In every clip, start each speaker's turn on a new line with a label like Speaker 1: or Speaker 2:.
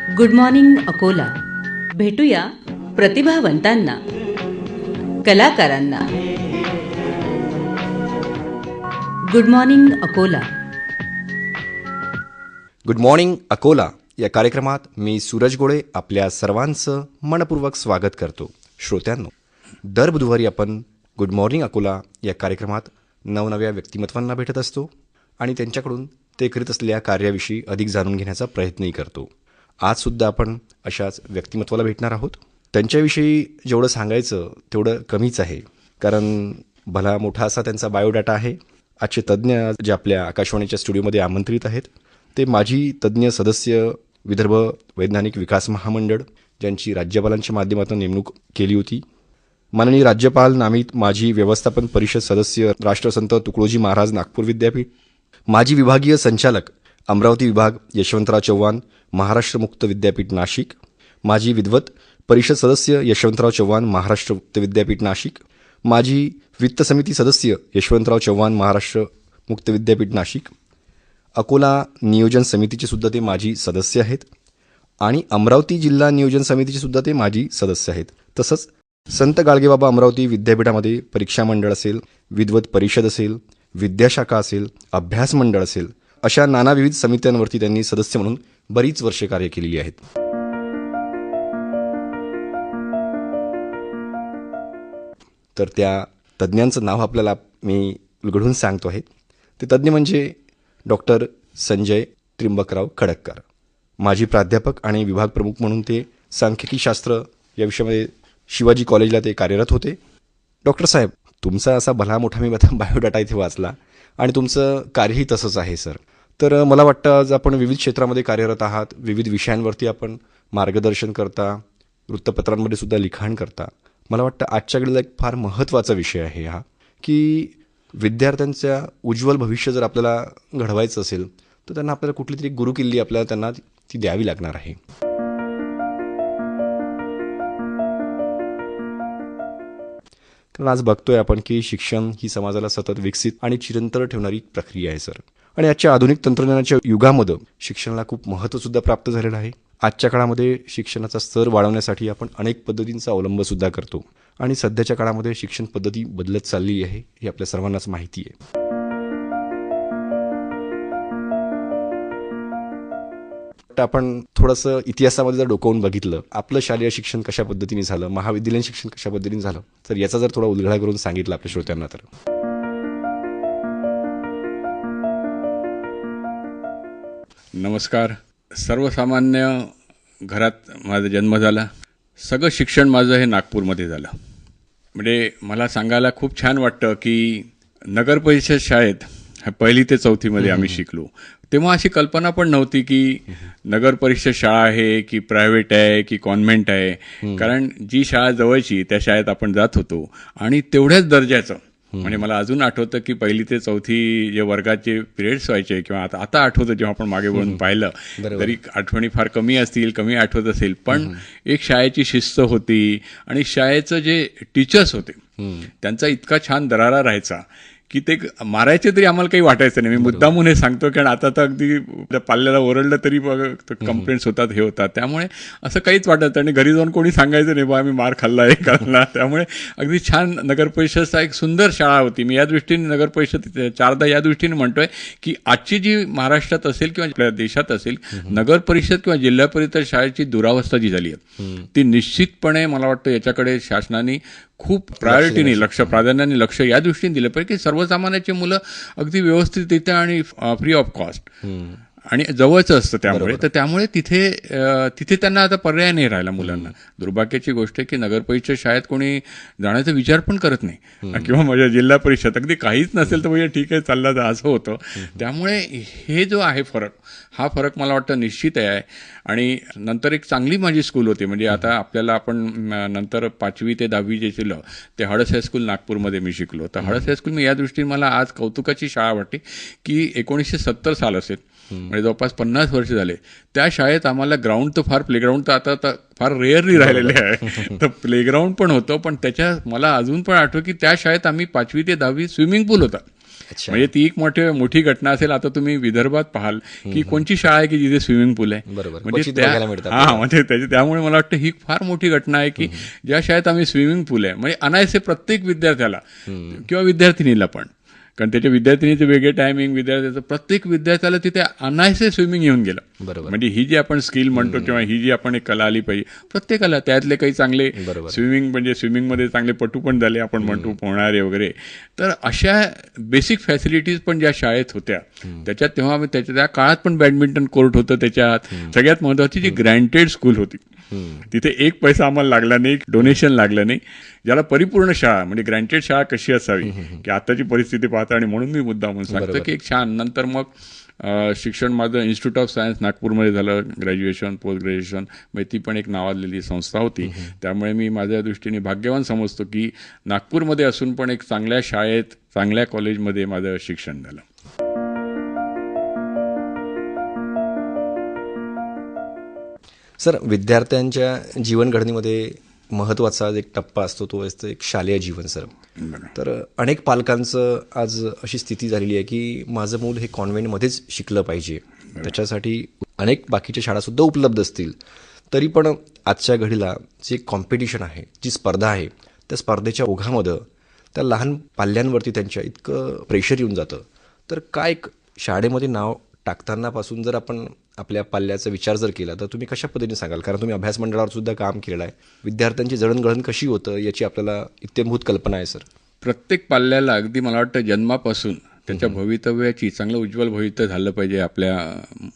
Speaker 1: Good morning Akola. भेटूया प्रतिभावंतांना, कलाकारांना. Good morning Akola.
Speaker 2: Good morning Akola या कार्यक्रमात मी सूरज गोळे आपल्या सर्वांचं मनपूर्वक स्वागत करतो. श्रोत्यांनो, दर बुधवारी आपण गुड मॉर्निंग अकोला या कार्यक्रमात नवनव्या व्यक्तिमत्वांना भेटत असतो आणि त्यांच्याकडून ते करीत असलेल्या कार्याविषयी अधिक जाणून घेण्याचा प्रयत्नही करतो. आजसुद्धा आपण अशाच व्यक्तिमत्वाला भेटणार आहोत. त्यांच्याविषयी जेवढं सांगायचं तेवढं कमीच आहे, कारण भला मोठा असा त्यांचा बायोडाटा आहे. आजचे तज्ज्ञ जे आपल्या आकाशवाणीच्या स्टुडिओमध्ये आमंत्रित आहेत ते माजी तज्ज्ञ सदस्य विदर्भ वैज्ञानिक विकास महामंडळ, ज्यांची राज्यपालांच्या माध्यमातून नेमणूक केली होती. माननीय राज्यपाल नामित माजी व्यवस्थापन परिषद सदस्य राष्ट्रसंत तुकडोजी महाराज नागपूर विद्यापीठ, माजी विभागीय संचालक अमरावती विभाग यशवंतराव चव्हाण महाराष्ट्र मुक्त विद्यापीठ नाशिक, माजी विद्वत परिषद सदस्य यशवंतराव चव्हाण महाराष्ट्र मुक्त विद्यापीठ नाशिक, माजी वित्त समिती सदस्य यशवंतराव चव्हाण महाराष्ट्र मुक्त विद्यापीठ नाशिक, अकोला नियोजन समितीचे सुद्धा ते माजी सदस्य आहेत आणि अमरावती जिल्हा नियोजन समितीचे सुद्धा ते माजी सदस्य आहेत. तसंच संत गाडगेबाबा अमरावती विद्यापीठामध्ये परीक्षा मंडळ असेल, विद्वत परिषद असेल, विद्याशाखा असेल, अभ्यास मंडळ असेल, अशा नाना विविध समित्यांवरती त्यांनी सदस्य म्हणून बरीच वर्षे कार्य केलेली आहेत. तर त्या तज्ज्ञांचं नाव आपल्याला मी उलगडून सांगतो आहे. ते तज्ज्ञ म्हणजे डॉक्टर संजय त्रिंबकराव खडक्कर. माजी प्राध्यापक आणि विभाग प्रमुख म्हणून ते सांख्यिकी शास्त्र या विषयामध्ये शिवाजी कॉलेजला ते कार्यरत होते. डॉक्टर साहेब, तुमचा असा भला मोठा मी बायोडाटा इथे वाचला आणि तुमचं कार्यही तसंच आहे सर. तर मला वाटतं आज आपण विविध क्षेत्रामध्ये कार्यरत आहात, विविध विषयांवरती आपण मार्गदर्शन करता, वृत्तपत्रांमध्ये सुद्धा लिखाण करता. मला वाटतं आजच्या घडीला एक फार महत्त्वाचा विषय आहे हा, की विद्यार्थ्यांच्या उज्ज्वल भविष्य जर आपल्याला घडवायचं असेल तर त्यांना आपल्याला कुठली तरी गुरुकिल्ली आपल्याला त्यांना ती द्यावी लागणार आहे. कारण आज बघतोय आपण की शिक्षण ही समाजाला सतत विकसित आणि चिरंतन ठेवणारी प्रक्रिया आहे सर. आणि आजच्या आधुनिक तंत्रज्ञानाच्या युगामध्ये शिक्षणाला खूप महत्त्वसुद्धा प्राप्त झालेलं आहे. आजच्या काळामध्ये शिक्षणाचा स्तर वाढवण्यासाठी आपण अनेक पद्धतींचा अवलंबसुद्धा करतो आणि सध्याच्या काळामध्ये शिक्षण पद्धती बदलत चालली आहे हे आपल्या सर्वांनाच माहिती आहे. आपण थोडंसं इतिहासामध्ये जर डोकावून बघितलं, आपलं शालेय शिक्षण कशा पद्धतीने झालं, महाविद्यालयीन शिक्षण कशा पद्धतीने झालं, तर याचा जर थोडा उलगडा करून सांगितलं आपल्या श्रोत्यांना तर.
Speaker 3: नमस्कार. सर्वसामान्य घरात माझा जन्म झाला. सगळं शिक्षण माझं हे नागपूरमध्ये झालं. म्हणजे मला सांगायला खूप छान वाटतं की नगर परिषद शाळेत 1ली ते 4थीमध्ये आम्ही शिकलो. तेव्हा अशी कल्पना पण नव्हती की नगर परिषद शाळा आहे की प्रायव्हेट आहे की कॉन्व्हेंट आहे. कारण जी शाळा जवळची त्या शाळेत आपण जात होतो आणि तेवढ्याच दर्जाचं. म्हणजे मला अजून आठवतं की 1ली ते 4थी जे वर्गाचे पिरियड्स व्हायचे किंवा आता आठवतं जेव्हा आपण मागे वळून पाहिलं तरी आठवणी फार कमी असतील, कमी आठवत असेल, पण एक शाळेची शिस्त होती आणि शाळेचं जे टीचर्स होते त्यांचा इतका छान दरारा राहायचा की ते मारायचे तरी आम्हाला काही वाटायचं नाही. मी मुद्दामून हे सांगतो कारण आता तर अगदी पाल्याला ओरडलं तरी कंप्लेंट्स होतात, हे होतात. त्यामुळे असं काहीच वाटत आणि घरी जाऊन कोणी सांगायचं नाही बा आम्ही मार खाल्ला आहे खाल्ला. त्यामुळे अगदी छान नगर परिषदचा एक सुंदर शाळा होती. मी या दृष्टीने नगर परिषद 4दा या दृष्टीने म्हणतोय की आजची जी महाराष्ट्रात असेल किंवा आपल्या देशात असेल नगर परिषद किंवा जिल्हा परिषद शाळेची दुरावस्था जी झाली आहे ती निश्चितपणे मला वाटतं याच्याकडे शासनाने खूप प्रायोरिटीने प्राधान्याने लक्ष या दृष्टीने दिलं पाहिजे की सर्वसामान्याची मुलं अगदी व्यवस्थित येतं आणि फ्री ऑफ कॉस्ट आणि जवळचं असतं. त्यामुळे तिथे त्यांना आता पर्याय नाही राहिला मुलांना. दुर्भाग्याची गोष्ट आहे की नगर परिषद शाळेत कोणी जाण्याचा विचार पण करत नाही किंवा माझ्या जिल्हा परिषद अगदी काहीच नसेल तर म्हणजे ठीक आहे चालला तर असं होतं. त्यामुळे हे जो आहे हा फरक मला वाटतं निश्चित आहे. आणि नंतर एक चांगली माझी स्कूल होती. म्हणजे आता आपल्याला आपण नंतर 5वी ते 10वी जे शिकलो ते हडस हायस्कूल नागपूरमध्ये मी शिकलो. तर हडस हायस्कूल मी या दृष्टीने मला आज कौतुकाची शाळा वाटते की 1970 साल असेल, म्हणजे जवळपास 50 वर्ष झाले. त्या शाळेत आम्हाला ग्राउंड तर फार प्लेग्राऊंड तर आता फार रेअरली राहिलेले आहे. तर प्लेग्राऊंड पण होतं, पण त्याच्या मला अजून पण आठवतं की त्या शाळेत आम्ही 5वी ते 10वी स्विमिंग पूल होता. म्हणजे ती एक मोठी घटना असेल. आता तुम्ही विदर्भात पाहाल की कोणची शाळा आहे की जिथे स्विमिंग पूल आहे.
Speaker 2: बरोबर.
Speaker 3: म्हणजे
Speaker 2: क्वचित बघायला मिळतं
Speaker 3: म्हणजे त्यामुळे मला वाटतं ही फार मोठी घटना आहे की ज्या शाळेत आम्ही स्विमिंग पूल आहे म्हणजे अनायसे प्रत्येक विद्यार्थ्याला किंवा विद्यार्थिनीला पण, कारण त्याच्या विद्यार्थिनीचे वेगळे टायमिंग, विद्यार्थ्याचं प्रत्येक विद्यार्थ्याला तिथे अनायसे स्विमिंग येऊन गेलं.
Speaker 2: बरोबर.
Speaker 3: म्हणजे ही जी आपण स्किल म्हणतो किंवा ही जी आपण एक कला आली पाहिजे प्रत्येकाला, त्यातले काही चांगले स्विमिंग म्हणजे स्विमिंगमध्ये चांगले पटू पण झाले आपण म्हणतो, पोहणारे वगैरे. तर अशा बेसिक फॅसिलिटीज पण ज्या शाळेत होत्या त्याच्यात, तेव्हा त्या काळात पण बॅडमिंटन कोर्ट होतं त्याच्यात. सगळ्यात महत्त्वाची जी ग्रँटेड स्कूल होती, तिथे एक पैसा आम्हाला लागला नाही, डोनेशन लागलं नाही. ज्याला परिपूर्ण शाळा म्हणजे ग्रँटेड शाळा कशी असावी की आताची परिस्थिती पाहता, आणि म्हणून मी मुद्दा म्हणून सांगतो की एक छान. नंतर मग शिक्षण माझं इन्स्टिट्यूट ऑफ सायन्स नागपूरमध्ये झालं, ग्रॅज्युएशन, पोस्ट ग्रॅज्युएशन. म्हणजे ती पण एक नावाजलेली संस्था होती. त्यामुळे मी माझ्या दृष्टीने भाग्यवान समजतो की नागपूरमध्ये असून पण एक चांगल्या शाळेत, चांगल्या कॉलेजमध्ये माझं शिक्षण झालं.
Speaker 2: सर, विद्यार्थ्यांच्या जीवन घडणीमध्ये महत्त्वाचा एक टप्पा असतो तो असतो एक शालेय जीवन. सर, तर अनेक पालकांचं आज अशी स्थिती झालेली आहे की माझं मूल हे कॉन्व्हेंटमध्येच शिकलं पाहिजे, त्याच्यासाठी अनेक बाकीच्या शाळासुद्धा उपलब्ध असतील, तरी पण आजच्या घडीला जे कॉम्पिटिशन आहे, जी स्पर्धा आहे, त्या स्पर्धेच्या ओघामध्ये त्या लहान पाल्यांवरती त्यांच्या इतकं प्रेशर येऊन जातं. तर काय शाळेमध्ये नाव टाकतानापासून जर आपण आपल्या पाल्याचा विचार जर केला तर तुम्ही कशा पद्धतीने सांगाल? कारण तुम्ही अभ्यास मंडळावर सुद्धा काम केलेलं आहे. विद्यार्थ्यांची जडणघडण कशी होतं याची आपल्याला इत्यंभूत कल्पना आहे. सर,
Speaker 3: प्रत्येक पाल्याला अगदी मला वाटतं जन्मापासून त्याच्या भवितव्याची चांगलं उज्ज्वल भवितव्य झालं पाहिजे आपल्या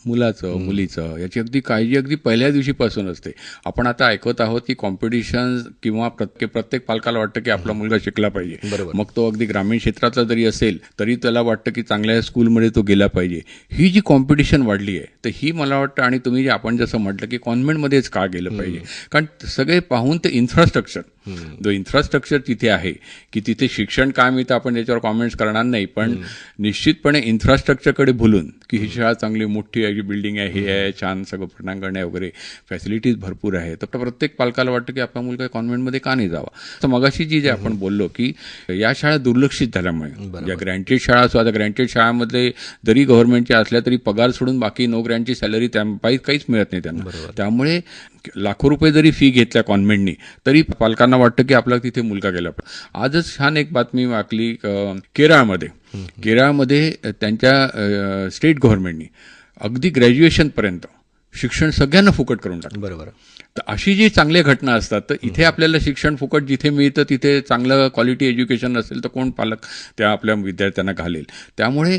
Speaker 3: मुलाचं, मुलीचं, याची अगदी काळजी अगदी पहिल्या दिवशीपासून असते. आपण आता ऐकत आहोत की कॉम्पिटिशन किंवा प्रत्येक पालकाला वाटतं की आपला मुलगा शिकला पाहिजे. मग तो अगदी ग्रामीण क्षेत्रातला जरी असेल तरी त्याला वाटतं की चांगल्या स्कूलमध्ये तो गेला पाहिजे. ही जी कॉम्पिटिशन वाढली आहे तर ही मला वाटतं, आणि तुम्ही आपण जसं म्हटलं की कॉन्व्हेंटमध्येच का गेलं पाहिजे, कारण सगळे पाहून ते इन्फ्रास्ट्रक्चर, जो इन्फ्रास्ट्रक्चर तिथे आहे की तिथे शिक्षण काय मिळतं आपण त्याच्यावर कॉमेंट्स करणार नाही, पण निश्चितपणे इन्फ्रास्ट्रक्चरकडे भुलून की ही शाळा चांगली मोठी आहे, बिल्डिंग आहे, हे आहे, छान सगळं प्रणांगण आहे वगैरे, फॅसिलिटीज भरपूर आहे, तर प्रत्येक पालकाला वाटतं की आपला मुलगा कॉन्व्हेंटमध्ये का नाही जावा. तर मगाशी जे आपण बोललो की या शाळा दुर्लक्षित झाल्यामुळे, ज्या ग्रँटेड शाळा असो, आता ग्रँटेड शाळामध्ये जरी गव्हर्नमेंटच्या असल्या तरी पगार सोडून बाकी नो ग्रँटची सॅलरी काहीच मिळत नाही त्यांना. त्यामुळे लाखो रुपये जरी फी घेतल्या कॉन्व्हेंटनी तरी पालकांना वाटतं की आपला तिथे मुलगा गेला पाहिजे. आजच छान एक बातमी वाचली केरळमध्ये त्यांच्या स्टेट गव्हर्नमेंटनी अगदी ग्रॅज्युएशनपर्यंत शिक्षण सगळ्यांना फुकट करून टाकलं.
Speaker 2: बरोबर.
Speaker 3: तर अशी जी चांगल्या घटना असतात, तर इथे आपल्याला शिक्षण फुकट जिथे मिळतं तिथे चांगलं क्वालिटी एज्युकेशन असेल तर कोण पालक त्या आपल्या विद्यार्थ्यांना घालेल. त्यामुळे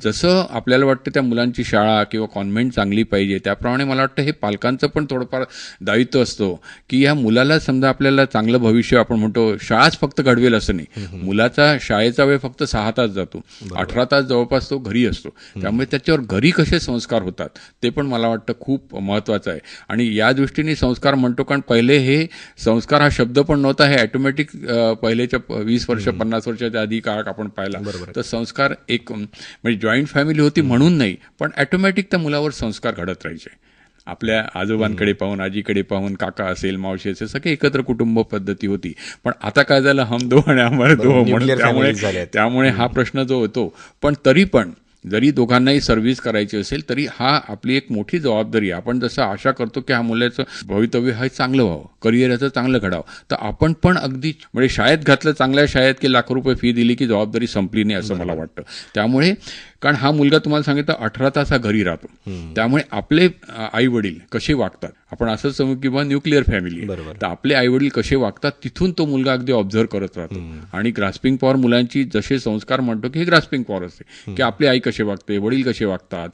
Speaker 3: जसं आपल्याला वाटतं त्या मुलांची शाळा किंवा कॉन्व्हेंट चांगली पाहिजे, त्याप्रमाणे मला वाटतं हे पालकांचं पण थोडंफार दायित्व असतो की या मुलाला समजा आपल्याला चांगलं भविष्य, आपण म्हणतो शाळाच फक्त घडवेल असं नाही, मुलाचा शाळेचा वेळ फक्त 6 तास जातो, 18 तास जवळपास तो घरी असतो. त्यामुळे त्याच्यावर घरी कसे संस्कार होतात ते पण मला वाटतं खूप महत्त्वाचं आहे. आणि या दृष्टीने संस्कार म्हणतो, कारण पहिले हे संस्कार हा शब्द पण नव्हता, हे ऑटोमॅटिक पहिलेच्या 20 वर्ष 50 वर्षाच्या आधी काळ आपण पाहिला तर संस्कार एक म्हणजे जॉईंट फॅमिली होती म्हणून नाही, पण ऑटोमॅटिक त्या मुलावर संस्कार घडत राहायचे. आपल्या आजोबांकडे पाहून, आजीकडे पाहून, काका असेल, मावशी असेल, सगळे एकत्र कुटुंब पद्धती होती. पण आता काय झालं, हम दो आणि हमारे दो म्हणून त्यामुळे हा प्रश्न जो होतो. पण तरी पण जरी दोघांनाही सर्व्हिस करायची असेल तरी हा आपली एक मोठी जबाबदारी आहे. आपण जसं आशा करतो की हा मुलाचं भवितव्य हे चांगलं व्हावं, करिअर याचं चांगलं घडावं, तर आपण पण अगदी म्हणजे शाळेत घातलं चांगल्या शाळेत की लाखो रुपये फी दिली की जबाबदारी संपली नाही असं मला वाटतं. त्यामुळे कारण हा मुलगा तुम्हाला सांगितलं 18 तास हा घरी राहतो, त्यामुळे आपले आई वडील कसे वागतात, आपण असंच समजू किंवा न्यूक्लिअर फॅमिली, तर आपले आई वडील कसे वागतात तिथून तो मुलगा अगदी ऑब्झर्व करत राहतो. आणि ग्रास्पिंग पॉवर मुलांची जसे संस्कार म्हणतो की हे ग्रास्पिंग पॉवर असते की आपली आई कसे वागते, वडील कसे वागतात,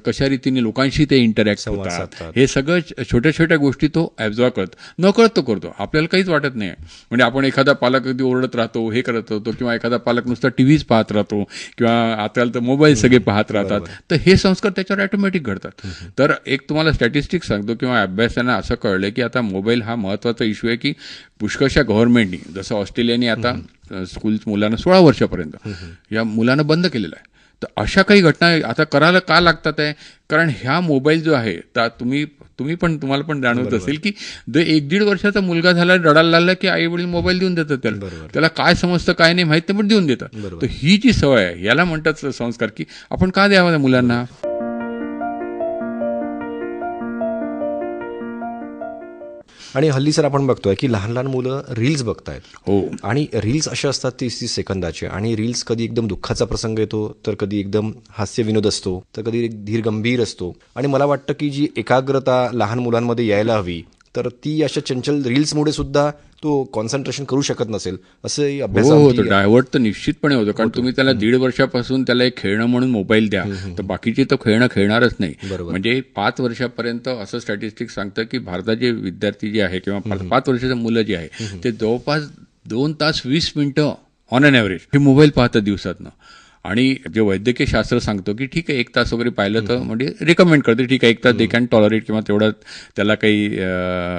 Speaker 3: कशा रीतीने लोकांशी ते इंटरॅक्ट होतात, हे सगळं छोट्या छोट्या गोष्टी तो ॲब्झॉर्व करतो, नकळत तो करतो, आपल्याला काहीच वाटत नाही. म्हणजे आपण एखादा पालक अगदी ओरडत राहतो, हे करत राहतो, किंवा एखादा पालक नुसता टीव्हीच पाहत राहतो किंवा आजकाल तर मोबाईल सगळे पाहत राहतात, तर हे संस्कार त्याच्यावर ऑटोमॅटिक घडतात. तर एक तुम्हाला स्टॅटिस्टिक्स सांगतो किंवा अभ्यासानं असं कळलं की आता मोबाईल हा महत्त्वाचा इश्यू आहे की पुष्कळशा गव्हर्नमेंटनी, जसं ऑस्ट्रेलियाने आता स्कूल मुलांना 16 वर्षापर्यंत या मुलांना बंद केलेलं आहे. तर अशा काही घटना आता करायला का लागतात आहे, कारण ह्या मोबाईल जो आहे तर तुम्हाला पण जाणवत असेल की 1-1.5 वर्षाचा मुलगा झाला, रडायला लागला की आई वडील मोबाईल देऊन देतात त्याला काय समजतं काय नाही माहित नाही, पण देऊन देतात. तर ही जी सवय आहे याला म्हणतात संस्कार, की आपण का द्यावा त्या मुलांना.
Speaker 2: आणि हल्ली सर आपण बघतोय की लहान लहान मुलं रील्स बघतायत.
Speaker 3: हो.
Speaker 2: आणि रील्स अशा असतात 30-30 सेकंदाचे, आणि रील्स कधी एकदम दुःखाचा प्रसंग येतो, तर कधी एकदम हास्य विनोद असतो, तर कधी एक धीर गंभीर असतो. आणि मला वाटतं की जी एकाग्रता लहान मुलांमध्ये यायला हवी, तर ती अशा चंचल रील्समुळे सुद्धा तो कॉन्सन्ट्रेशन करू शकत नसेल, असं अभ्यास.
Speaker 3: हो, तो डायव्हर्ट तर निश्चितपणे होतं, कारण तुम्ही त्याला 1.5 वर्षापासून त्याला एक खेळणं म्हणून मोबाईल द्या, तर बाकीचे तर खेळणं खेळणारच नाही. म्हणजे 5 वर्षापर्यंत असं स्टॅटिस्टिक्स सांगतं की भारताचे विद्यार्थी जे आहे किंवा 5 वर्षाचे मुलं जे आहे ते जवळपास 2 तास 20 मिनिटं ऑन अन ॲव्हरेज हे मोबाईल पाहतात दिवसातनं. आणि जे वैद्यकीय शास्त्र सांगतो की ठीक आहे 1 तास वगैरे पाहिलं तर म्हणजे रिकमेंड करते, ठीक आहे 1 तास दे कॅन टॉलरेट, किंवा तेवढा त्याला काही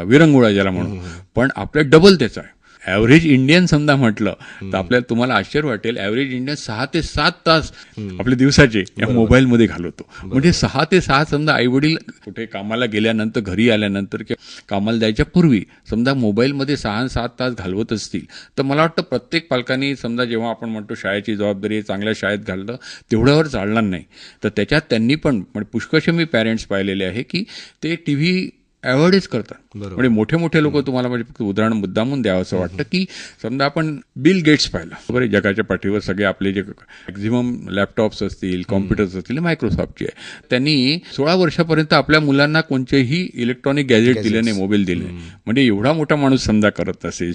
Speaker 3: विरंगुळा ज्याला म्हणून, पण आपल्या डबल त्याचा आहे. ॲव्हरेज इंडियन समजा म्हटलं तर तुम्हाला आश्चर्य वाटेल, ॲव्हरेज इंडियन 6 ते 7 तास आपले दिवसाचे या मोबाईलमध्ये घालवतो. म्हणजे 6 ते 6 समजा आईवडील कुठे कामाला गेल्यानंतर, घरी आल्यानंतर किंवा कामाला जायच्या पूर्वी समजा मोबाईलमध्ये 6-7 तास घालवत असतील, तर मला वाटतं प्रत्येक पालकांनी समजा जेव्हा आपण म्हणतो शाळेची जबाबदारी चांगल्या शाळेत घालणं तेवढ्यावर चालणार नाही, तर त्याच्यात त्यांनी पण म्हणजे पुष्कळसे मी पॅरेंट्स पाहिलेले आहे की ते TV अवॉइडच करतात. म्हणजे मोठे मोठे लोक, तुम्हाला म्हणजे फक्त उदाहरण मुद्दामून द्यावं असं वाटतं की समजा आपण बिल गेट्स पाहिलं, बरोबर, जगाच्या पाठीवर सगळे आपले जे मॅक्झिमम लॅपटॉप्स असतील, कॉम्प्युटर्स असतील, मायक्रोसॉफ्टचे आहे, त्यांनी 16 वर्षापर्यंत आपल्या मुलांना कोणतेही इलेक्ट्रॉनिक गॅजेट दिले नाही, मोबाईल दिले नाही. म्हणजे एवढा मोठा माणूस समजा करत असेल,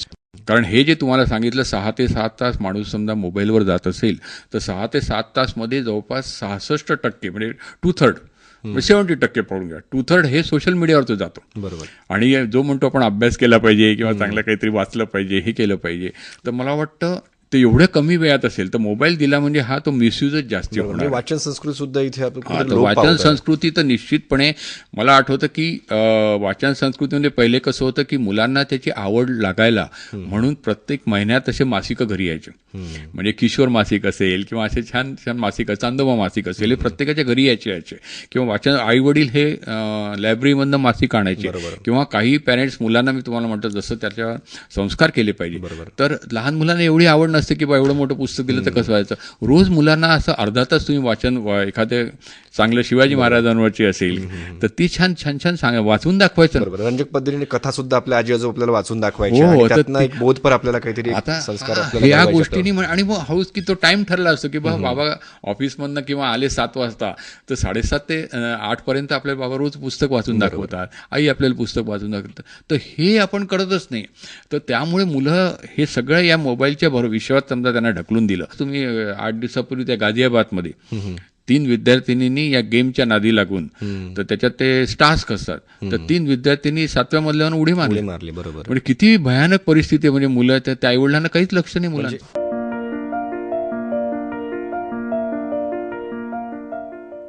Speaker 3: कारण हे जे तुम्हाला सांगितलं 6 ते 7 तास माणूस समजा मोबाईलवर जात असेल, तर 6 ते 7 तासमध्ये जवळपास 66% म्हणजे 2/3 70% पडून घ्या, 2/3 हे सोशल मीडियावर जातो. बरोबर. आणि जो म्हणतो आपण अभ्यास केला पाहिजे किंवा चांगलं काहीतरी वाचलं पाहिजे, हे केलं पाहिजे, तर मला वाटतं ते एवढ्या कमी वेळात असेल तर मोबाईल दिला म्हणजे हा तो मिसयूजच जास्ती होणार.
Speaker 2: वाचन संस्कृती सुद्धा इथे
Speaker 3: वाचन संस्कृती तर निश्चितपणे मला आठवतं की वाचन संस्कृतीमध्ये पहिले कसं होतं की मुलांना त्याची आवड लागायला म्हणून प्रत्येक महिन्यात असे मासिकं घरी यायचे. म्हणजे किशोर मासिक असेल किंवा असे छान छान मासिक, चांदोबा मासिक असेल, हे प्रत्येकाच्या घरी यायचे. किंवा वाचन आई वडील हे लायब्ररीमधनं मासिक आणायचे, किंवा काही पॅरेंट्स मुलांना, मी तुम्हाला म्हणतो जसं त्याच्यावर संस्कार केले पाहिजे, तर लहान मुलांना एवढी आवड नसते की बा एवढं मोठं पुस्तक दिलं तर कसं व्हायचं. रोज मुलांना असं अर्धा तास तुम्ही वाचन, एखाद्या चांगलं शिवाजी महाराजांवरची असेल तर ती छान छान छान वाचून दाखवायचं.
Speaker 2: रंजक पद्धतीने कथा सुद्धा आपल्या आजी आजोबा आपल्याला वाचून दाखवायची, एक बोधपर आपल्याला काहीतरी संस्कार
Speaker 3: या गोष्टींनी. आणि मग हाऊस की तो टाइम ठरला असतो की बाबा ऑफिसमधनं किंवा आले 7 वाजता तर 7:30 ते 8 पर्यंत आपले बाबा रोज पुस्तक वाचून दाखवतात, आई आपल्याला पुस्तक वाचून दाखवतात, तर हे आपण करतच नाही. तर त्यामुळे मुलं हे सगळं या मोबाईलच्या विश्वात समजा त्यांना ढकलून दिलं. तुम्ही 8 दिवसापूर्वी त्या गाझियाबादमध्ये 3 विद्यार्थिनींनी या गेमच्या नादी लागून, तर त्याच्यात ते टास्क असतात, तर 3 विद्यार्थिनी 7व्या मजल्यावर उडी मारली. बरोबर. म्हणजे किती भयानक परिस्थिती आहे. म्हणजे मुलं, त्या आईवडिलांना काहीच लक्ष नाही मुलांना.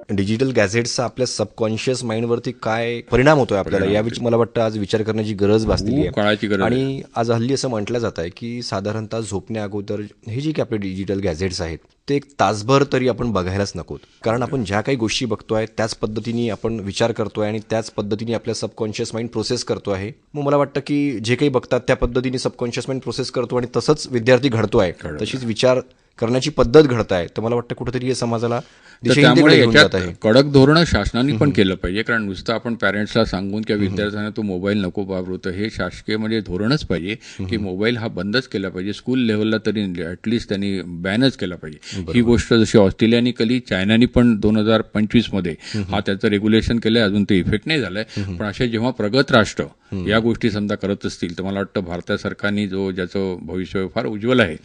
Speaker 2: डिजिटल गॅझेट्सचा आपल्या सबकॉन्शियस माइंडवरती काय परिणाम होतोय आपल्याला, याविषयी मला वाटतं आज विचार करण्याची गरज भासलेली आहे. आणि आज हल्ली असं म्हटलं जात आहे की साधारणतः झोपण्या अगोदर हे जे काही आपले डिजिटल गॅझेट्स आहेत ते 1 तासभर तरी आपण बघायलाच नकोत, कारण आपण ज्या काही गोष्टी बघतोय त्याच पद्धतीने आपण विचार करतोय आणि त्याच पद्धतीने आपल्या सबकॉन्शियस माइंड प्रोसेस करतो आहे. मग मला वाटतं की जे काही बघतात त्या पद्धतीने सबकॉन्शियस माइंड प्रोसेस करतो आणि तसंच विद्यार्थी घडतोय, तशीच विचार करण्याची पद्धत घडत आहे. तर मला वाटतं कुठेतरी हे समाजाला
Speaker 3: त्यामुळे याच्यात कडक धोरणं शासनाने पण केलं पाहिजे, कारण नुसतं आपण पॅरेंट्सला सांगून किंवा विद्यार्थ्यांना तो मोबाईल नको वापरू, तर हे शासकीय म्हणजे धोरणच पाहिजे की मोबाईल हा बंदच केला पाहिजे. स्कूल लेव्हलला तरी ॲटलिस्ट त्यांनी बॅनच केला पाहिजे. ही गोष्ट जशी ऑस्ट्रेलियाने केली, चायनाने पण 2025मध्ये हा त्याचं रेग्युलेशन केलंय, अजून ते इफेक्ट नाही झालंय. पण असे जेव्हा प्रगत राष्ट्र या गोष्टी समजा करत असतील तर मला वाटतं भारत सरकारने ज्याचं भविष्य फार उज्ज्वल आहे,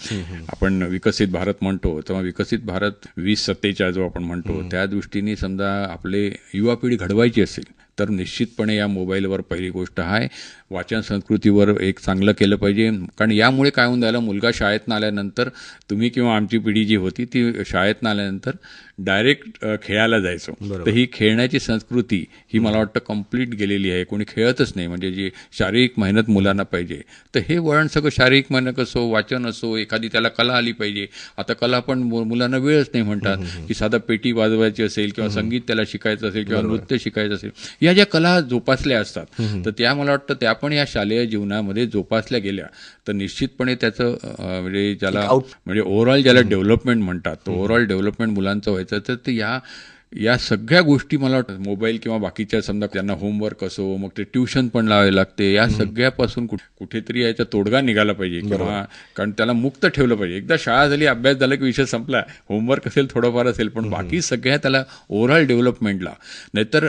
Speaker 3: आपण विकसित भारत म्हणतो, तेव्हा विकसित भारत 2047 जो आपण म्हणतो, त्या दृष्टीने समजा आपले युवा पिढी घडवायची असेल तर निश्चितपणे या मोबाईलवर पहिली गोष्ट आहे वाचन संस्कृतीवर एक चांगलं केलं पाहिजे. कारण यामुळे काय होऊन झालं, मुलगा शाळेतनं आल्यानंतर तुम्ही किंवा आमची पिढी जी होती ती शाळेतनं आल्यानंतर डायरेक्ट खेळायला जायचो. तर ही खेळण्याची संस्कृती ही मला वाटतं कंप्लीट गेलेली आहे. कोणी खेळतच नाही, म्हणजे जी शारीरिक मेहनत मुलांना पाहिजे. तर हे वळण सगळं शारीरिक मेहनत असो, वाचन असो, एखादी त्याला कला आली पाहिजे. आता कला पण मुलांना वेळच नाही म्हणतात की साधा पेटी वाजवायची असेल किंवा संगीत त्याला शिकायचं असेल किंवा नृत्य शिकायचं असेल, या ज्या कला जोपासल्या असतात तर त्या मला वाटतं त्या पण या शालेय जीवनामध्ये जोपासल्या गेल्या तर निश्चितपणे त्याचं म्हणजे ज्याला म्हणजे ओव्हरऑल ज्याला डेव्हलपमेंट म्हणतात, तर ओव्हरऑल डेव्हलपमेंट मुलांचं व्हायचं. तर ते या सगळ्या गोष्टी मला वाटतं मोबाईल किंवा बाकीच्या समजा त्यांना होमवर्क असो, मग ते ट्युशन पण लावावे लागते, या सगळ्यापासून कुठेतरी याचा तोडगा निघाला पाहिजे किंवा कारण त्याला मुक्त ठेवलं पाहिजे. एकदा शाळा झाली, अभ्यास झाला की विषय संपला, होमवर्क असेल थोडंफार असेल, पण बाकी सगळ्या त्याला ओव्हरऑल डेव्हलपमेंटला. नाहीतर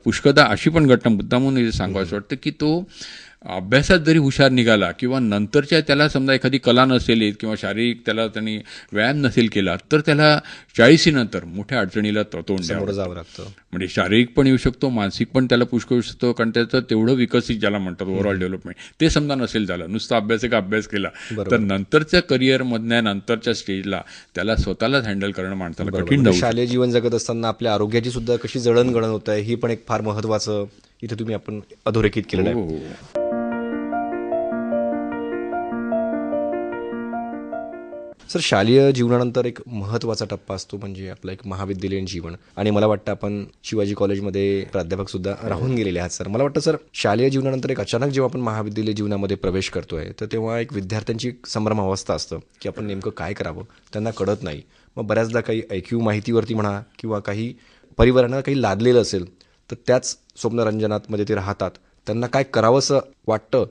Speaker 3: पुष्कळदा अशी पण घटना मुद्दामून सांगावं असं वाटतं की तो अभ्यासात जरी हुशार निघाला किंवा नंतरच्या त्याला समजा एखादी कला नसेल येत किंवा शारीरिक त्याला त्यांनी व्यायाम नसेल केला तर त्याला 40 नंतर मोठ्या अडचणीला तोंड द्यावं
Speaker 2: जावं लागतं.
Speaker 3: म्हणजे शारीरिक पण येऊ शकतो, मानसिक पण त्याला पुष्कळ येऊ शकतो. कारण त्याचं तेवढं विकसित ज्याला म्हणतात ओव्हरऑल डेव्हलपमेंट ते समजा नसेल झालं, नुसतं अभ्यास केला तर नंतरच्या करिअरमधल्या नंतरच्या स्टेजला त्याला स्वतःलाच हँडल करणं माणसाला कठीण जाऊ.
Speaker 2: शालेय जीवन जगत असताना आपल्या आरोग्याची सुद्धा कशी जडणघडण होत आहे ही पण एक फार महत्वाचं इथे तुम्ही आपण अधोरेखित केलेलं आहे. सर, शालेय जीवनानंतर एक महत्त्वाचा टप्पा असतो म्हणजे आपलं एक महाविद्यालयीन जीवन. आणि मला वाटतं आपण शिवाजी कॉलेजमध्ये प्राध्यापक सुद्धा राहून गेलेले आहात सर. मला वाटतं सर, शालेय जीवनानंतर एक अचानक जेव्हा आपण महाविद्यालय जीवनामध्ये प्रवेश करतोय तर तेव्हा एक विद्यार्थ्यांची संभ्रम अवस्था असतं की आपण नेमकं काय करावं, त्यांना कळत नाही. मग बऱ्याचदा काही ऐकीव माहितीवरती म्हणा किंवा काही परिवारांना काही लादलेलं असेल तर त्याच स्वप्नरंजनामध्ये ते राहतात. त्यांना काय करावंसं वाटतं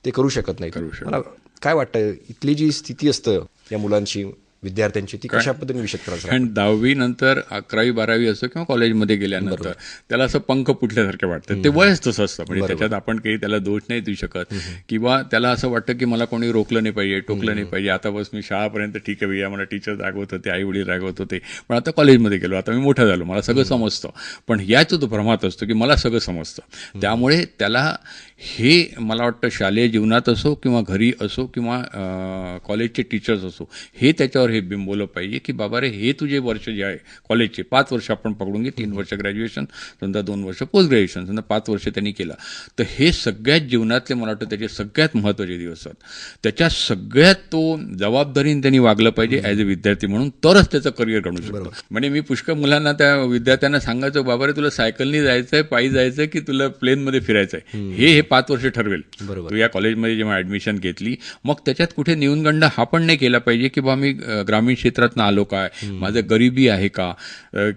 Speaker 2: ते करू शकत नाही. मला काय वाटतं इथली जी स्थिती असतं या मुलांची, विद्यार्थ्यांची, ती कशा पद्धतीने विषय करायचं?
Speaker 3: कारण 10वी नंतर 11वी 12वी असो किंवा कॉलेजमध्ये गेल्यानंतर त्याला असं पंख फुटल्यासारखे वाटतं. ते वयच तसं असतं, म्हणजे त्याच्यात आपण काही त्याला दोष नाही देऊ शकत. किंवा त्याला असं वाटतं की मला कोणी रोखलं नाही पाहिजे, टोकलं नाही पाहिजे. आता बस मी शाळापर्यंत ठीक आहे भैया, मला टीचर रागवत होते, आई वडील रागवत होते, पण आता कॉलेजमध्ये गेलो, आता मी मोठा झालो, मला सगळं समजतं. पण याच तो भ्रमात असतो की मला सगळं समजतं. त्यामुळे त्याला हे मला वाटतं शालेय जीवनात असो किंवा घरी असो किंवा कॉलेजचे टीचर्स असो, हे त्याच्यावर हे बिंबवलं पाहिजे की बाबा रे, हे तुझे वर्ष जे आहे कॉलेजचे 5 वर्ष आपण पकडून घे, 3 वर्ष ग्रॅज्युएशन, समजा 2 वर्ष पोस्ट ग्रॅज्युएशन, समजा 5 वर्ष त्यांनी केला, तर हे सगळ्यात जीवनातले मला वाटतं त्याचे सगळ्यात महत्त्वाचे दिवस आहेत. त्याच्या सगळ्यात तो जबाबदारीने त्यांनी वागलं पाहिजे ॲज अ विद्यार्थी म्हणून, तरच त्याचं करिअर घडू शकतो. म्हणजे मी पुष्कळ मुलांना, त्या विद्यार्थ्यांना सांगायचो, बाबा रे तुला सायकलनी जायचं आहे, पायी जायचं आहे की तुला प्लेनमध्ये फिरायचं आहे, हे 5 वर्ष ठरवेल. तू या कॉलेजमध्ये जेव्हा ॲडमिशन घेतली, मग त्याच्यात कुठे न्यूनगंड हा पण नाही केला पाहिजे की बा मी ग्रामीण क्षेत्रातनं आलो काय, माझं गरिबी आहे का,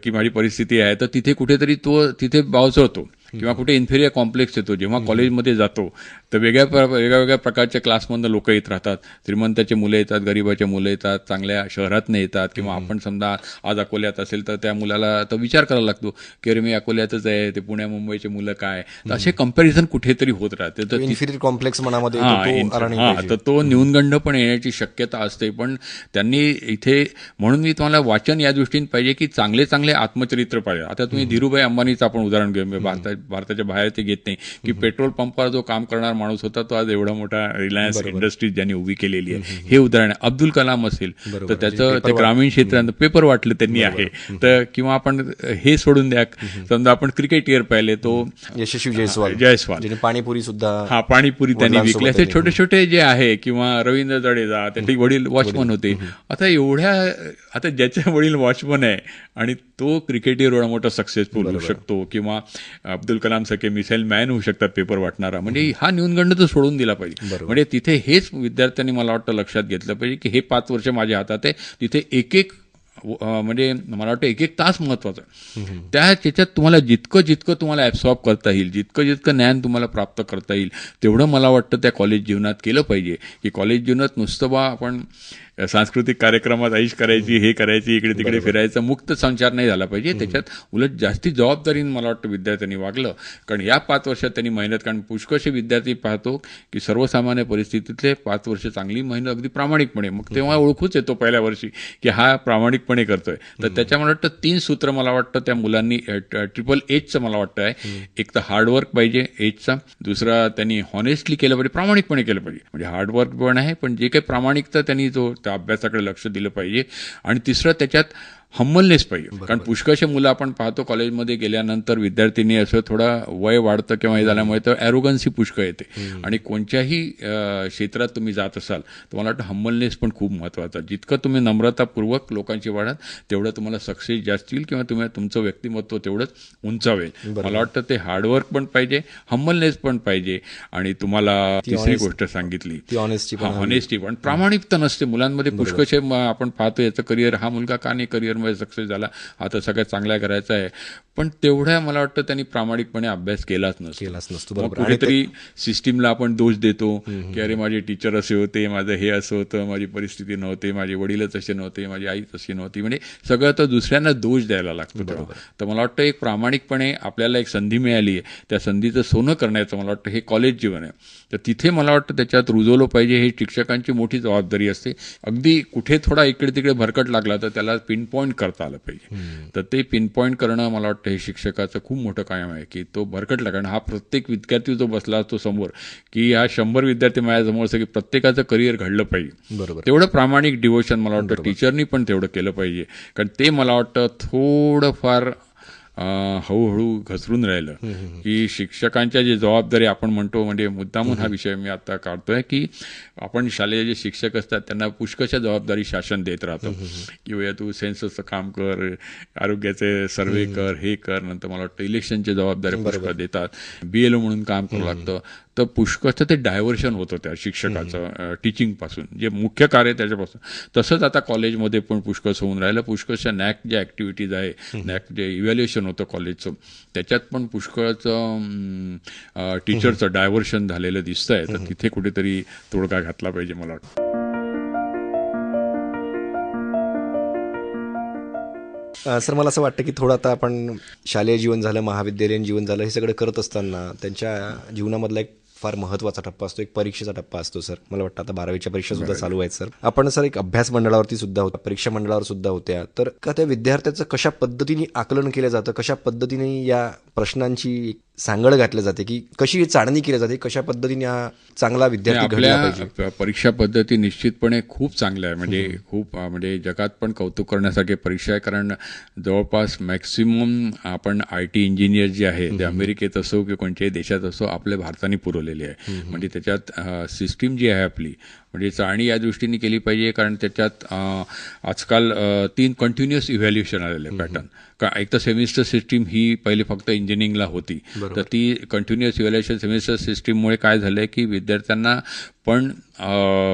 Speaker 3: की माझी परिस्थिती आहे, तर तिथे कुठेतरी तो तिथे बावचळतो किंवा कुठे इन्फेरियर कॉम्प्लेक्स येतो. जेव्हा कॉलेजमध्ये जातो तर वेगळ्या प्रकारच्या क्लासमधनं लोक येत राहतात. श्रीमंताचे मुलं येतात, गरिबाचे मुलं येतात, चांगल्या शहरातनं येतात. किंवा आपण समजा आज अकोल्यात असेल तर त्या मुलाला तर विचार करायला लागतो की अरे मी अकोल्यातच आहे, ते पुण्या मुंबईचे मुलं काय, तर असे कंपॅरिझन कुठेतरी होत राहते. तर
Speaker 2: इन्फिरियर कॉम्प्लेक्स मनामध्ये
Speaker 3: तर तो न्यूनगंड पण येण्याची शक्यता असते. पण त्यांनी इथे, म्हणून मी तुम्हाला वाचन या दृष्टीने पाहिजे की चांगले चांगले आत्मचरित्र पाहिजे. आता तुम्ही धीरूभाई अंबानीचं आपण उदाहरण घेऊ, भारताच्या बाहेर ते घेत नाही की पेट्रोल पंपावर जो काम करणारा माणूस होता तो आज एवढा मोठा रिलायन्स इंडस्ट्रीज ज्यांनी उभी केलेली आहे, हे उदाहरण. अब्दुल कलाम असेल तर त्याचं ते ग्रामीण क्षेत्रात पेपर वाटलं त्यांनी आहे. तर किंवा आपण हे सोडून द्या, समजा आपण क्रिकेटियर पाहिले तो
Speaker 2: यशस्वी जयस्वाल, पाणीपुरी सुद्धा,
Speaker 3: पाणीपुरी त्यांनी विकले. असे छोटे छोटे जे आहे, किंवा रवींद्र जडेजा, त्यांचे वडील वॉचमन होते. आता ज्याचे वडील वॉचमन आहे आणि तो क्रिकेटियर एवढा मोठा सक्सेसफुल होऊ शकतो, किंवा अब्दुल कलाम सारखे मिसाईल मॅन होऊ शकतात पेपर वाटणारा, म्हणजे हा न्यूनगंड तर सोडून दिला पाहिजे. म्हणजे तिथे हेच विद्यार्थ्यांनी मला वाटतं लक्षात घेतलं पाहिजे की हे 5 वर्ष माझ्या हातात आहे, तिथे एक म्हणजे मला वाटतं एक तास महत्वाचा आहे. त्याच्यात तुम्हाला जितकं तुम्हाला ॲब्सॉर्ब करता येईल, जितकं ज्ञान तुम्हाला प्राप्त करता येईल, तेवढं मला वाटतं त्या कॉलेज जीवनात केलं पाहिजे. की कॉलेज जीवनात नुसतं बा आपण सांस्कृतिक कार्यक्रमात ऐश करायची, हे करायची, इकडे तिकडे फिरायचं, मुक्त संचार नाही झाला पाहिजे. त्याच्यात उलट जास्ती जबाबदारीने मला वाटतं विद्यार्थ्यांनी वागलं. कारण या 5 वर्षात त्यांनी मेहनत, कारण पुष्कळसे विद्यार्थी पाहतो की सर्वसामान्य परिस्थितीतले 5 वर्ष चांगली मेहनत अगदी प्रामाणिकपणे, मग तेव्हा ओळखूच येतो पहिल्या वर्षी की हा प्रामाणिकपणे करतोय. तर त्याच्या मला वाटतं 3 सूत्र मला वाटतं त्या मुलांनी ट्रिपल एचचं मला वाटतं आहे. एक तर हार्डवर्क पाहिजे एजचा, दुसरा त्यांनी हॉनेस्टली केलं पाहिजे, प्रामाणिकपणे केलं पाहिजे. म्हणजे हार्डवर्क पण आहे, पण जे काही प्रामाणिकता त्यांनी त्या अभ्यासाकडे लक्ष दिलं पाहिजे. आणि तिसरं त्याच्यात हंबलनेस पाहिजे. कारण पुष्कळशे मुलं आपण पाहतो कॉलेजमध्ये गेल्यानंतर विद्यार्थ्यांनी असं थोडा वय वाढतं किंवा हे झाल्यामुळे तर ॲरोगन्सी पुष्कळ येते. आणि कोणत्याही क्षेत्रात तुम्ही जात असाल तर मला वाटतं हंबलनेस पण खूप महत्त्वाचा. जितकं तुम्ही नम्रतापूर्वक लोकांची वाढाल तेवढं तुम्हाला सक्सेस जास्त येईल किंवा तुमचं व्यक्तिमत्व तेवढंच उंचावेल. मला वाटतं ते हार्डवर्क पण पाहिजे, हंबलनेस पण पाहिजे. आणि तुम्हाला तिसरी गोष्ट सांगितली ऑनेस्टी पण, प्रामाणिकता नसते मुलांमध्ये पुष्कळशे. आपण पाहतो याचं करिअर, हा मुलगा का नाही करिअर सक्सेस झाला, आता सगळ्यात चांगला करायचा आहे, पण तेवढ्या मला वाटतं त्यांनी प्रामाणिकपणे अभ्यास केलाच नसतो. कुठेतरी सिस्टीमला आपण दोष देतो की अरे माझे टीचर असे होते, माझं हे असं होतं, माझी परिस्थिती नव्हते, माझे वडीलच असे नव्हते, माझी आईच अशी नव्हती, म्हणजे सगळं तर दुसऱ्यांना दोष द्यायला लागतो तेव्हा. तर मला वाटतं एक प्रामाणिकपणे आपल्याला एक संधी मिळाली आहे, त्या संधीचं सोनं करण्याचं मला वाटतं हे कॉलेज जीवन आहे. तर तिथे मला वाटतं त्याच्यात रुजवलं पाहिजे. हे शिक्षकांची मोठी जबाबदारी असते. अगदी कुठे थोडा इकडे तिकडे भरकट लागला तर त्याला पिन पॉईंट करता आलं पाहिजे. तर ते पिन पॉईंट करणं मला वाटतं हे शिक्षकाचं खूप मोठं कायम आहे की तो भरकटला. कारण हा प्रत्येक विद्यार्थी जो बसला असतो समोर की हा 100 विद्यार्थी माझ्यासमोर असं की प्रत्येकाचं करिअर घडलं पाहिजे. बरोबर, तेवढं प्रामाणिक डिव्होशन मला वाटतं टीचरनी पण तेवढं केलं पाहिजे. कारण ते मला वाटतं थोडंफार हळूहळू घसरून राहिलं की शिक्षकांच्या जे जबाबदारी आपण म्हणतो, म्हणजे मुद्दामून हा विषय मी आता काढतोय की आपण शालेय जे शिक्षक असतात त्यांना पुष्कळशा जबाबदारी शासन देत राहतं की भैया तू सेन्ससचं काम कर, आरोग्याचे सर्वे कर, हे कर. नंतर मला वाटतं इलेक्शनची जबाबदारी पुष्कळ देतात, BLO म्हणून काम करावं लागतं. तर पुष्कळचं ते डायव्हर्शन होतं त्या शिक्षकाचं टीचिंगपासून, जे मुख्य कार्य त्याच्यापासून. तसंच आता कॉलेजमध्ये पण पुष्कळचं होऊन राहिलं. पुष्कळशा नॅक ज्या ॲक्टिव्हिटीज आहे, नॅक जे इव्हॅल्युएशन होतं कॉलेजचं, त्याच्यात पण पुष्कळचं टीचरचं डायव्हर्शन झालेलं दिसतंय. तर तिथे कुठेतरी तोडगा घातला पाहिजे मला वाटतं.
Speaker 2: सर मला असं वाटतं की थोडं आता आपण शालेय जीवन झालं, महाविद्यालयीन जीवन झालं, हे सगळं करत असताना त्यांच्या जीवनामधला एक फार महत्त्वाचा टप्पा असतो, एक परीक्षेचा टप्पा असतो. सर मला वाटतं आता 12वीच्या परीक्षा सुद्धा चालू आहेत. सर आपण सर एक अभ्यास मंडळावरती सुद्धा होता, परीक्षा मंडळावर सुद्धा होत्या. तर का त्या विद्यार्थ्याचं कशा पद्धतीने आकलन केलं जातं, कशा पद्धतीने या प्रश्नांची सांगड घातली जाते, की कशी चाळणी केली जाते, कशा पद्धतीने हा चांगला विद्यार्थी घडला पाहिजे.
Speaker 3: आपल्या परीक्षा पद्धती निश्चितपणे खूप चांगल्या आहे. म्हणजे खूप म्हणजे जगात पण कौतुक करण्यासारखी परीक्षा आहे. कारण जवळपास मॅक्सिमम आपण IT इंजिनियर जे आहे ते अमेरिकेत असो किंवा कोणत्याही देशात असो आपल्या भारताने पुरवलेली आहे. म्हणजे त्याच्यात सिस्टीम जी आहे आपली, म्हणजे चाळणी या दृष्टीने केली पाहिजे. कारण त्याच्यात आजकाल 3 कंटिन्युअस इव्हॅल्युएशन आलेले पॅटर्न. एक तर सेमिस्टर सिस्टीम ही पहिले फक्त इंजिनिअरिंगला होती, तर ती कंटिन्युअस इव्हॅल्युएशन सेमिस्टर सिस्टीममुळे काय झालं की विद्यार्थ्यांना पण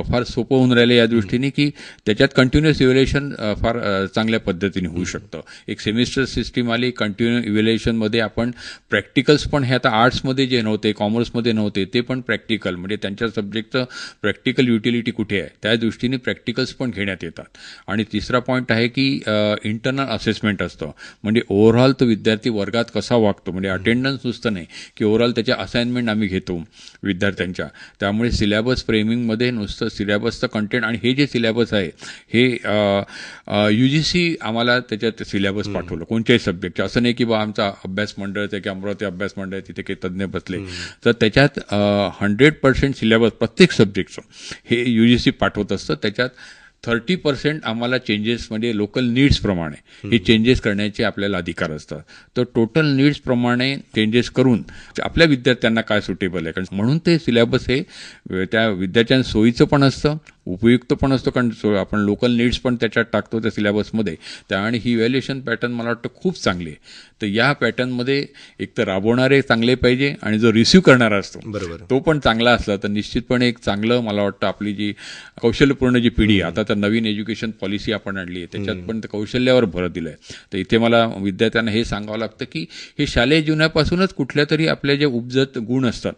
Speaker 3: फार सोपं होऊन राहिलं या दृष्टीने की त्याच्यात कंटिन्युअस इव्हॅल्युएशन फार चांगल्या पद्धतीने होऊ शकतं. एक सेमिस्टर सिस्टीम आली, कंटिन्यू इव्हॅल्युएशनमध्ये आपण प्रॅक्टिकल्स पण, हे आता आर्ट्समध्ये जे नव्हते, कॉमर्समध्ये नव्हते, ते पण प्रॅक्टिकल, म्हणजे त्यांच्या सब्जेक्टचं प्रॅक्टिकल युटिलिटी कुठे आहे त्या दृष्टीने प्रॅक्टिकल्स पण घेण्यात येतात. आणि तिसरा पॉईंट आहे की इंटरनल असेसमेंट असतं. म्हणजे ओव्हरऑल तो विद्यार्थी वर्गात कसा वागतो, म्हणजे अटेंडन्स नुसतं नाही की ओव्हरऑल त्याच्या असाइनमेंट आम्ही घेतो विद्यार्थ्यांच्या. त्यामुळे सिलेबस फ्रेमिंगमध्ये नुसतं सिलेबसचं कंटेंट, आणि हे जे सिलेबस आहे हे UGC आम्हाला त्याच्यात सिलेबस पाठवलं कोणत्याही सब्जेक्टचे. असं नाही की बा आमचा अभ्यास मंडळाचं आहे की अमरावती अभ्यास मंडळ आहे तिथे काही तज्ज्ञ बसले. तर त्याच्यात 100% सिलेबस प्रत्येक सब्जेक्टचं हे UGC पाठवत असतं. त्याच्यात 30% आम्हाला चेंजेस, म्हणजे लोकल नीड्सप्रमाणे हे चेंजेस करण्याचे आपल्याला अधिकार असतात. तर टोटल नीड्सप्रमाणे चेंजेस करून आपल्या विद्यार्थ्यांना काय सुटेबल आहे, कारण म्हणून ते सिलेबस हे त्या विद्यार्थ्यांच्या सोयीचं पण असतं, उपयुक्त पण असतो. कारण आपण लोकल नीड्स पण त्याच्यात टाकतो त्या सिलेबसमध्ये. आणि ही इव्हॅल्युएशन पॅटर्न मला वाटतं खूप चांगली आहे. तर या पॅटर्नमध्ये एक तर राबवणारे चांगले पाहिजे आणि जो रिसिव्ह करणारा असतो बरोबर तो पण चांगला असला तर निश्चितपणे एक चांगलं, मला वाटतं आपली जी कौशल्यपूर्ण जी पिढी, आता तर नवीन एज्युकेशन पॉलिसी आपण आणली आहे त्याच्यात पण कौशल्यावर भर दिला आहे. तर इथे मला विद्यार्थ्यांना हे सांगावं लागतं की हे शालेय जीवनापासूनच कुठल्या तरी आपले जे उपजत गुण असतात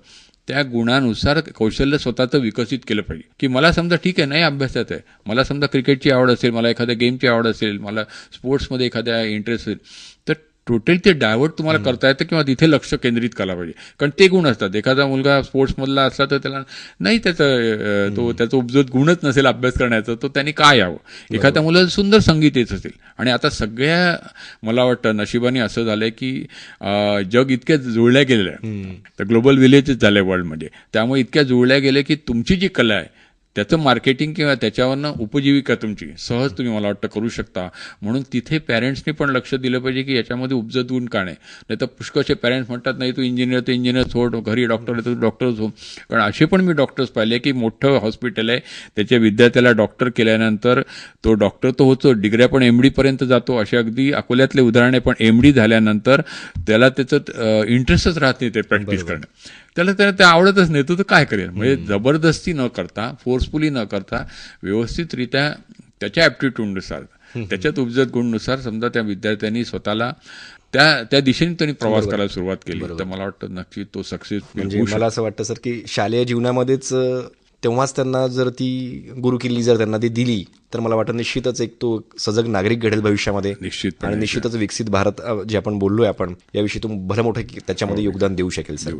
Speaker 3: त्या गुणानुसार कौशल्य स्वतःचं विकसित केलं पाहिजे. की मला समजा ठीक आहे, नाही अभ्यासात आहे, मला समजा क्रिकेटची आवड असेल, मला एखाद्या गेमची आवड असेल, मला स्पोर्ट्समध्ये एखाद्या इंटरेस्ट असेल, तर टोटली ते डायव्हर्ट तुम्हाला करता येतं किंवा तिथे लक्ष केंद्रित करायला पाहिजे. कारण ते गुण असतात. एखादा मुलगा स्पोर्ट्समधला असला तर त्याला नाही त्याचं उपजत गुणच नसेल अभ्यास करण्याचं, तर त्यांनी काय यावं. एखाद्या मुलाला सुंदर संगीत येत असेल, आणि आता सगळ्या मला वाटतं नशिबाने असं झालंय की जग इतक्या जुळल्या गेलेलं आहे, तर ग्लोबल विलेजच झालंय वर्ल्डमध्ये. त्यामुळे इतक्या जुळल्या गेले की तुमची जी कला आहे त्याचं मार्केटिंग किंवा त्याच्यावरनं उपजीविका तुमची सहज तुम्ही मला वाटतं करू शकता. म्हणून तिथे पॅरेंट्सनी पण लक्ष दिलं पाहिजे की याच्यामध्ये उपजत गुण का नाही तर पुष्कळचे पॅरेंट्स म्हणतात नाही तू इंजिनियर सोड, घरी डॉक्टर आहे तर डॉक्टरच हो. कारण असे पण मी डॉक्टर्स पाहिले की मोठं हॉस्पिटल आहे, त्याच्या विद्यार्थ्याला डॉक्टर केल्यानंतर तो डॉक्टर तर होतो, डिग्र्या पण MD पर्यंत जातो. असे अगदी अकोल्यातले उदाहरणे. पण MD झाल्यानंतर त्याला त्याचं इंटरेस्टच राहत नाही ते प्रॅक्टिस करणं. त्याला ते आवडतच नाही, तर काय करेल. म्हणजे जबरदस्ती न करता, फोर्सफुली न करता, व्यवस्थितरित्या त्याच्या ॲप्टिट्यूडनुसार, त्याच्यात उपजत गुणनुसार समजा त्या विद्यार्थ्यांनी स्वतःला त्या दिशेने त्यांनी प्रवास करायला सुरुवात केली, तर मला वाटतं नक्की तो सक्सेस.
Speaker 2: म्हणजे मला असं वाटतं सर की शालेय जीवनामध्येच तेव्हाच त्यांना जर ती गुरुकिल्ली जर त्यांना ती दिली तर मला वाटतं निश्चितच एक तो सजग नागरिक घडेल भविष्यामध्ये.
Speaker 3: निश्चित
Speaker 2: आणि निश्चितच विकसित भारत जे आपण बोललोय आपण याविषयी तो भलं मोठं त्याच्यामध्ये योगदान देऊ शकेल सर.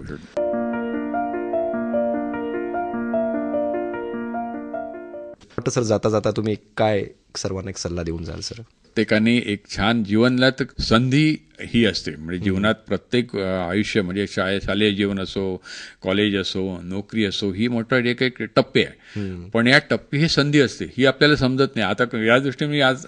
Speaker 2: वाटतं सर जाता जाता तुम्ही काय सर्वांना एक सल्ला देऊन जाल सर?
Speaker 3: प्रत्येकाने एक छान जीवनला तर संधी ही असते. म्हणजे जीवनात प्रत्येक आयुष्य म्हणजे शालेय जीवन असो, कॉलेज असो, नोकरी असो, ही मोठं एक एक टप्पे आहे. पण या टप्पे ही संधी असते, ही आपल्याला समजत नाही. आता या दृष्टीने मी आज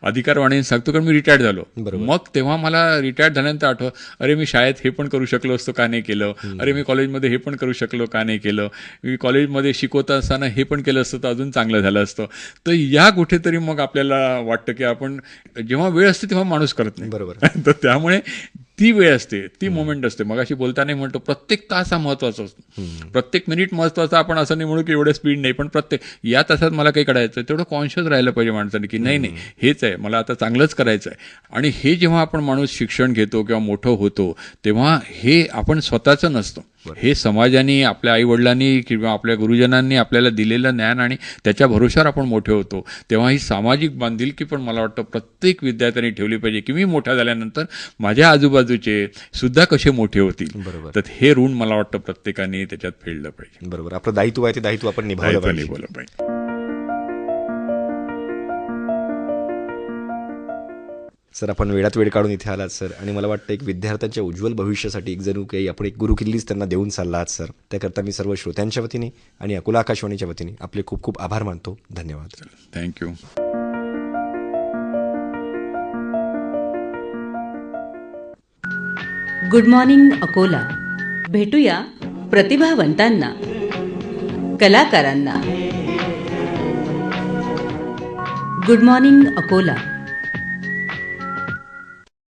Speaker 3: अधिकारवाणीने सांगतो कारण मी रिटायर्ड झालो. मग तेव्हा मला रिटायर्ड झाल्यानंतर आठवलं, अरे मी शाळेत हे पण करू शकलो असतो का नाही केलं, अरे मी कॉलेजमध्ये हे पण करू शकलो का नाही केलं, मी कॉलेजमध्ये शिकवत असताना हे पण केलं असतं तर अजून चांगलं झालं असतं. तर या कुठेतरी मग आपल्याला वाटतं की आपण जेव्हा वेळ असते तेव्हा माणूस करत नाही.
Speaker 2: बरोबर.
Speaker 3: तर त्यामुळे ती वेळ असते, ती मोमेंट असते. मग अशी बोलताना म्हणतो प्रत्येक तास हा महत्वाचा असतो, प्रत्येक मिनिट महत्वाचा. आपण असं नाही म्हणू की एवढं स्पीड नाही, पण प्रत्येक या तासात मला काही करायचं तेवढं कॉन्शियस राहिलं पाहिजे माणसाने की नाही हेच आहे, मला आता चांगलंच करायचं आहे. आणि हे जेव्हा आपण माणूस शिक्षण घेतो किंवा मोठं होतो तेव्हा हे आपण स्वतःचं नसतं, हे समाजाने, आपल्या आईवडिलांनी किंवा आपल्या गुरुजनांनी आपल्याला दिलेलं ज्ञान आणि त्याच्या भरोशावर आपण मोठे होतो. तेव्हा ही सामाजिक बांधिलकी पण मला वाटतं प्रत्येक विद्यार्थ्यांनी ठेवली पाहिजे की मी मोठा झाल्यानंतर माझ्या आजूबाजूचे सुद्धा कसे मोठे होतील. तर हे ऋण मला वाटतं प्रत्येकाने त्याच्यात फेडलं पाहिजे.
Speaker 2: बरोबर. आपलं दायित्व आहे ते दायित्व आपण निभावलं पाहिजे. सर आपण वेळात वेळ काढून इथे आलात सर, आणि मला वाटतं एक विद्यार्थ्यांच्या उज्ज्वल भविष्यासाठी एक जणू काही आपण एक गुरुकिल्लीच त्यांना देऊन चालला आहात सर. त्याकरता मी सर्व श्रोत्यांच्या वतीने आणि अकोला आकाशवाणीच्या वतीने आपले खूप खूप आभार मानतो. धन्यवाद.
Speaker 3: थँक्यू.
Speaker 1: Good morning Akola. भेटूया प्रतिभावंतांना, कलाकारांना. Good morning Akola.